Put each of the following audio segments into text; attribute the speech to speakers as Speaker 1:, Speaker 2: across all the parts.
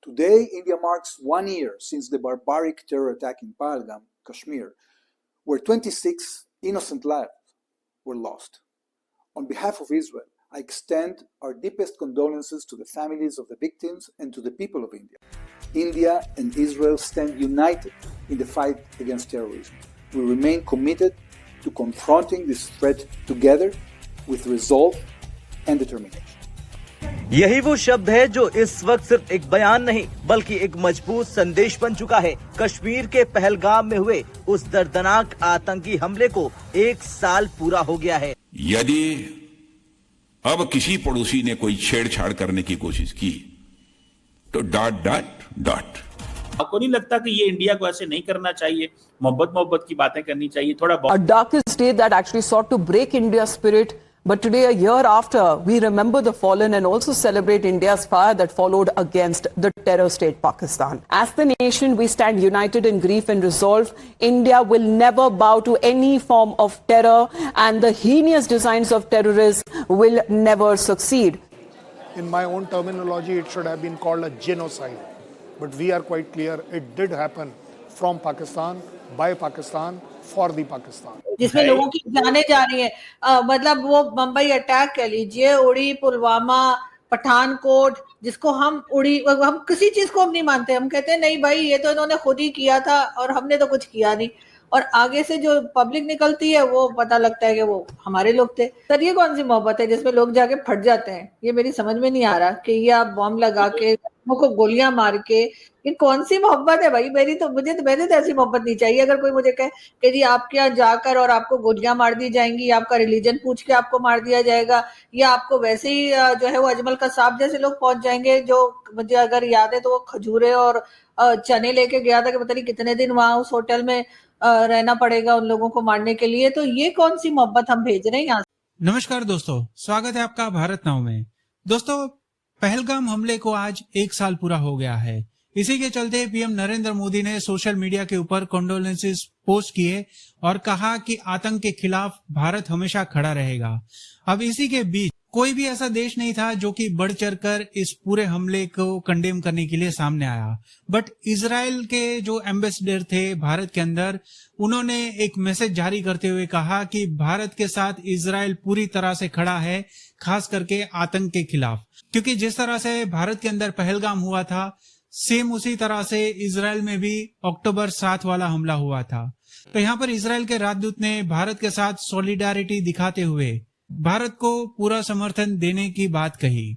Speaker 1: Today, India marks 1 year since the barbaric terror attack in Pahalgam, Kashmir, where 26 innocent lives were lost. On behalf of Israel, I extend our deepest condolences to the families of the victims and to the people of India. India and Israel stand united in the fight against terrorism. We remain committed to confronting this threat together with resolve and determination.
Speaker 2: यही वो शब्द है जो इस वक्त सिर्फ एक बयान नहीं बल्कि एक मजबूत संदेश बन चुका है। कश्मीर के पहलगाम में हुए उस दर्दनाक आतंकी हमले को 1 साल पूरा हो गया है।
Speaker 3: यदि अब किसी पड़ोसी ने कोई छेड़छाड़ करने की कोशिश की तो डॉट।
Speaker 4: आपको नहीं लगता कि ये इंडिया को ऐसे नहीं करना चाहिए? मोहब्बत की बातें करनी चाहिए थोड़ा बहुत।
Speaker 5: A darkest day that actually sought to break India's spirit, but today, a year after, we remember the fallen and also celebrate India's fire that followed against the terror state Pakistan. As the nation, we stand united in grief and resolve. India will never bow to any form of terror, and the heinous designs of terrorists will never succeed.
Speaker 6: In my own terminology, it should have been called a genocide. But we are quite clear, it did happen from Pakistan, by Pakistan, for the Pakistan.
Speaker 7: जिसमें लोगों की जाने जा रही है, मतलब वो Mumbai attack कह लीजिए, उड़ी, पुलवामा, पठानकोट, जिसको हम किसी चीज को हम नहीं मानते। हम कहते हैं नहीं भाई, ये तो इन्होंने खुद ही किया था और हमने तो कुछ किया नहीं। और आगे से जो पब्लिक निकलती है वो पता लगता है कि वो हमारे लोग थे। सर, ये कौन सी मोहब्बत है जिसमें लोग जाके फट जाते हैं? ये मेरी समझ में नहीं आ रहा कि ये आप बॉम्ब लगा के को गोलियां मार के, ये कौन सी मोहब्बत है भाई? मैंने तो ऐसी मोहब्बत नहीं चाहिए। अगर कोई मुझे कहे कि जी आपके यहाँ जाकर और आपको गोलियां मार दी जाएंगी, आपका रिलीजन पूछ के आपको मार दिया जाएगा, या आपको वैसे ही जो है वो अजमल कसाब जैसे लोग पहुंच जाएंगे, जो मुझे अगर याद है तो वो खजूरे और चने लेके गया था कि पता नहीं कितने दिन वहां उस होटल में रहना पड़ेगा उन लोगों को मारने के लिए। तो ये कौन सी मोहब्बत हम भेज रहे हैं यहाँ?
Speaker 8: नमस्कार दोस्तों, स्वागत है आपका भारत नाउ में। दोस्तों, पहलगाम हमले को आज 1 साल पूरा हो गया है। इसी के चलते पीएम नरेंद्र मोदी ने सोशल मीडिया के ऊपर कंडोलेंसेस पोस्ट किए और कहा कि आतंक के खिलाफ भारत हमेशा खड़ा रहेगा। अब इसी के बीच कोई भी ऐसा देश नहीं था जो कि बढ़ चढ़कर इस पूरे हमले को कंडेम करने के लिए सामने आया। बट इजराइल के जो एम्बेसडर थे भारत के अंदर, उन्होंने एक मैसेज जारी करते हुए कहा कि भारत के साथ इजराइल पूरी तरह से खड़ा है, खास करके आतंक के खिलाफ। क्योंकि जिस तरह से भारत के अंदर पहलगाम हुआ था, सेम उसी तरह से इजराइल में भी अक्टूबर 7 वाला हमला हुआ था। तो यहाँ पर इजराइल के राजदूत ने भारत के साथ सॉलिडारिटी दिखाते हुए भारत को पूरा समर्थन देने की बात कही।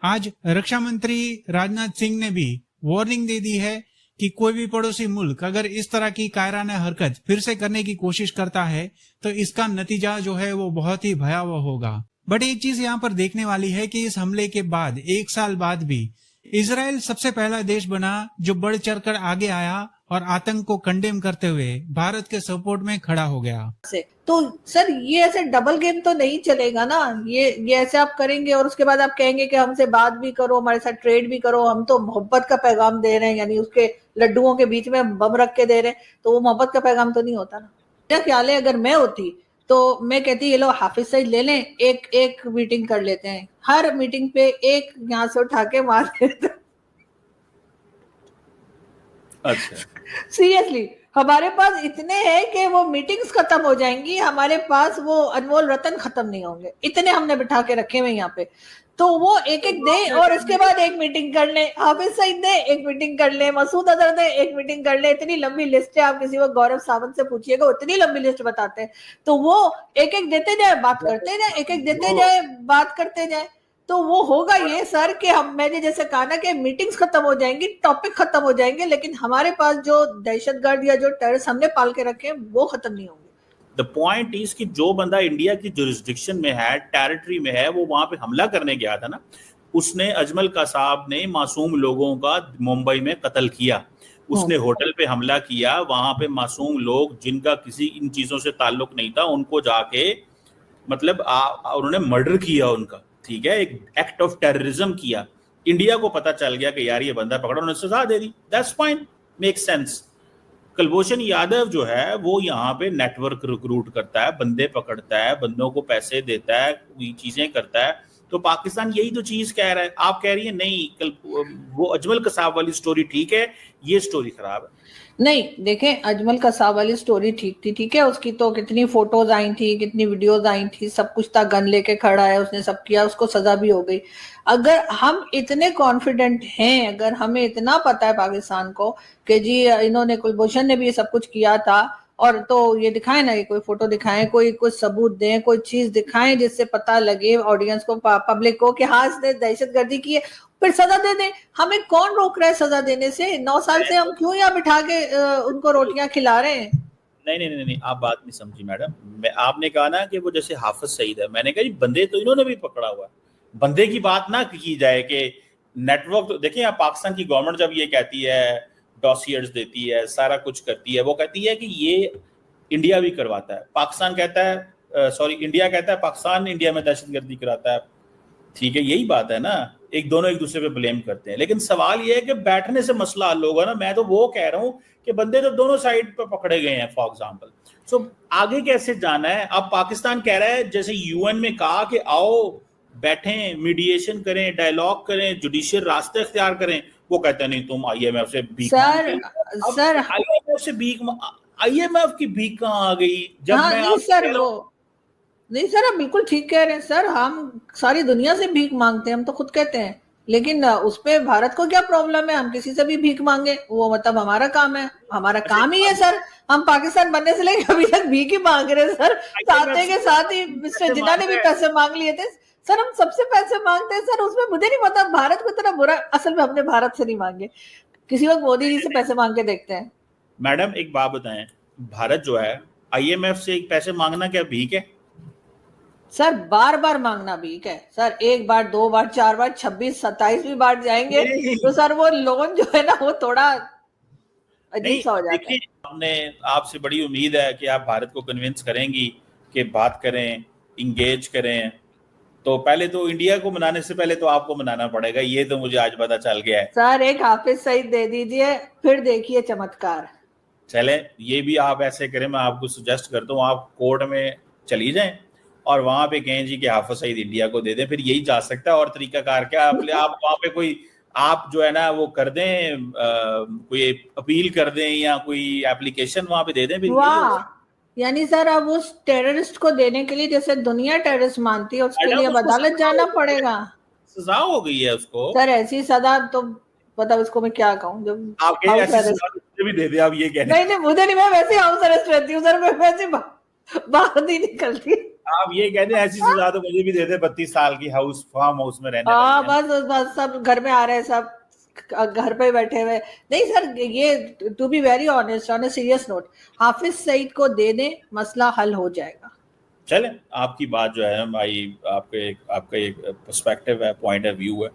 Speaker 8: आज रक्षा मंत्री राजनाथ सिंह ने भी वार्निंग दे दी है कि कोई भी पड़ोसी मुल्क अगर इस तरह की कायराना हरकत फिर से करने की कोशिश करता है तो इसका नतीजा जो है वो बहुत ही भयावह होगा। बट एक चीज यहाँ पर देखने वाली है कि इस हमले के बाद 1 साल बाद भी इजराइल सबसे पहला देश बना जो बढ़ चढ़कर आगे आया और आतंक को कंडेम करते हुए भारत के सपोर्ट में खड़ा हो गया।
Speaker 7: तो सर, ये ऐसे डबल गेम तो नहीं चलेगा ना। ये ऐसे आप करेंगे और उसके बाद आप कहेंगे कि हमसे बात भी करो, हमारे साथ ट्रेड भी करो, हम तो मोहब्बत का पैगाम दे रहे हैं, यानी उसके लड्डुओं के बीच में बम रख के दे रहे हैं, तो वो मोहब्बत का पैगाम तो नहीं होता ना। क्या ख्याल है, अगर मैं होती तो मैं कहती ये लोग हाफिज सईद ले लें, एक मीटिंग कर लेते हैं, हर मीटिंग पे एक यहाँ से उठा के मार देते।
Speaker 4: अच्छा,
Speaker 7: सीरियसली, हमारे पास इतने हैं कि वो मीटिंग्स खत्म हो जाएंगी, हमारे पास वो अनमोल रतन खत्म नहीं होंगे, इतने हमने बिठा के रखे हुए यहाँ पे। तो वो एक दे और इसके बाद एक मीटिंग कर ले, हाफिज सईद दे एक मीटिंग कर ले, मसूद अजहर दे एक मीटिंग कर ले। इतनी लंबी लिस्ट है, आप किसी को गौरव सावंत से पूछिएगा, इतनी लंबी लिस्ट बताते हैं। तो वो एक देते जाए, बात करते जाए, एक देते जाए, बात करते जाए, तो वो होगा ये सर कि मैंने जैसे कहा ना कि मीटिंग्स खत्म हो जाएंगी, टॉपिक खत्म हो जाएंगे, लेकिन हमारे पास जो दहशतगर्द या जो टेररिस्ट हमने पाल के रखे हैं वो खत्म नहीं होंगे।
Speaker 4: द पॉइंट इज कि जो बंदा इंडिया की जुरिस्डिक्शन में है, टेरिटरी में है, वो वहां पे हमला करने गया था ना, उसने अजमल कसाब ने मासूम लोगों का मुंबई में कत्ल किया, उसने होटल पे हमला किया, वहां पे मासूम लोग जिनका किसी इन चीजों से ताल्लुक नहीं था उनको जाके मतलब उन्होंने मर्डर किया उनका, ठीक है, एक एक्ट ऑफ टेररिज्म किया। इंडिया को पता चल गया कि यार ये बंदा पकड़ा, उन्होंने सजा दे दी, that's fine, make sense. Kulbhushan Yadav जो है वो यहाँ पे नेटवर्क रिक्रूट करता है, बंदे पकड़ता है, बंदों को पैसे देता है, चीजें करता है, तो पाकिस्तान यही तो चीज कह रहा है। आप कह रही है नहीं, कल वो अजमल कसाब वाली स्टोरी ठीक है, ये स्टोरी खराब है।
Speaker 7: नहीं, देखें, अजमल कसाब वाली स्टोरी ठीक थी, ठीक है, उसकी तो कितनी फोटोज आई थी, कितनी वीडियोज आई थी, सब कुछ था, गन लेके खड़ा है, उसने सब किया, उसको सजा भी हो गई। अगर हम इतने कॉन्फिडेंट हैं, अगर हमें इतना पता है पाकिस्तान को कि जी इन्होंने, कुलभूषण ने भी ये सब कुछ किया था, और तो ये दिखाएं ना, ये कोई फोटो दिखाएं, कोई कुछ सबूत दें, कोई चीज दिखाएं जिससे पता लगे ऑडियंस को, पब्लिक को कि हाँ इसने दहशतगर्दी की है, फिर सजा दे दें। हमें कौन रोक रहा है सजा देने से? 9 साल से हम क्यों यहाँ बिठा के उनको रोटियां खिला रहे हैं?
Speaker 4: नहीं, आप बात नहीं समझी मैडम। आपने कहा ना कि वो जैसे हाफिज सईद है, मैंने कहा जी बंदे तो इन्होंने भी पकड़ा हुआ है, बंदे की बात ना की जाए कि नेटवर्क। तो देखिए, आप पाकिस्तान की गवर्नमेंट जब ये कहती है, डॉसियर्स देती है, सारा कुछ करती है, वो कहती है कि ये इंडिया भी करवाता है, पाकिस्तान कहता है, सॉरी, इंडिया कहता है पाकिस्तान इंडिया में दहशतगर्दी कराता है। ठीक है, यही बात है ना, एक दूसरे पे ब्लेम करते हैं। लेकिन सवाल ये है कि बैठने से मसला हल होगा ना। मैं तो वो कह रहा हूं कि बंदे तो दोनों साइड पे पकड़े गए हैं, फॉर एग्जांपल। सो आगे कैसे जाना है? अब पाकिस्तान कह रहा है, जैसे यूएन में कहा कि आओ बैठें, मीडिएशन करें, डायलॉग करें, जुडिशियल रास्ते इख्तियार करें, वो कहते हैं नहीं, तुम आईएमएफ से भीख
Speaker 7: सर
Speaker 4: आईएमएफ से भीख, आईएमएफ की भीख कहाँ आ गई? जब
Speaker 7: हाँ,
Speaker 4: मैं
Speaker 7: नहीं सर, वो नहीं सर, आप बिल्कुल ठीक कह रहे हैं सर, हम सारी दुनिया से भीख मांगते हैं, हम तो खुद कहते हैं, लेकिन उस पे भारत को क्या प्रॉब्लम है? हम किसी से भी भीख मांगे, वो मतलब हमारा काम है, हमारा काम ही है सर। हम पाकिस्तान बनने से लेकर अभी तक भीख ही मांग रहे हैं सर, साथे के साथ ही मिस्टर जिन्ना ने भी पैसे मांग लिए थे सर, हम सबसे पैसे मांगते हैं सर। उसमें मुझे नहीं पता भारत को इतना बुरा, असल में हमने भारत से नहीं मांगे, किसी वक्त मोदी जी से पैसे मांग के देखते हैं।
Speaker 4: मैडम एक बात बताएं, भारत जो है आईएमएफ से पैसे मांगना क्या भीख है?
Speaker 7: सर बार बार मांगना भीख है सर, 1 बार 2 बार 4 बार 26 27 बार जाएंगे तो सर वो लोन जो है ना वो थोड़ा अजीब सा हो जाता है।
Speaker 4: हमने आपसे बड़ी उम्मीद है कि आप भारत को कन्विंस करेंगी कि बात करें, इंगेज करें। तो पहले तो इंडिया को मनाने से पहले तो आपको मनाना पड़ेगा, ये तो मुझे आज पता चल गया है।
Speaker 7: सर एक हाफिज सईद दे दीजिए, फिर देखिए चमत्कार।
Speaker 4: चले, ये भी आप ऐसे करें, मैं आपको सजेस्ट करता हूँ, आप कोर्ट में चली जाएं और वहां पे कहें जी कि हाफिज सईद इंडिया को दे दें, फिर यही जा सकता है। और तरीकाकार क्या, आप वहां पे कोई, आप जो है ना वो कर दें, कोई अपील कर दें या कोई एप्लीकेशन वहां पे दे दें, फिर
Speaker 7: वाह, यानी सर अब उस टेररिस्ट को देने के लिए, जैसे दुनिया टेररिस्ट मानती है, उसके लिए अब अदालत जाना पड़ेगा।
Speaker 4: सजा हो गई है उसको
Speaker 7: सर, ऐसी सजा तो मतलब इसको मैं क्या कहूँ, जब
Speaker 4: आप ऐसी भी दे दे, आप ये कह रहे हैं।
Speaker 7: नहीं, मुझे नहीं, मैं वैसे हाउस अरेस्ट रहती हूँ सर, मैं वैसे बाहर नहीं निकलती।
Speaker 4: आप ये कहते हैं ऐसी सजा तो मुझे भी दे दे, 32 साल की फार्म हाउस में रहने।
Speaker 7: हाँ, बस सब घर में आ रहे हैं, सब घर पे बैठे हुए। नहीं सर, ये to be very honest, on a serious note, Hafiz Saeed को दे दें, मसला हल हो जाएगा।
Speaker 4: चले, आपकी बात जो है भाई, आपका एक पर्सपेक्टिव है, पॉइंट ऑफ व्यू है,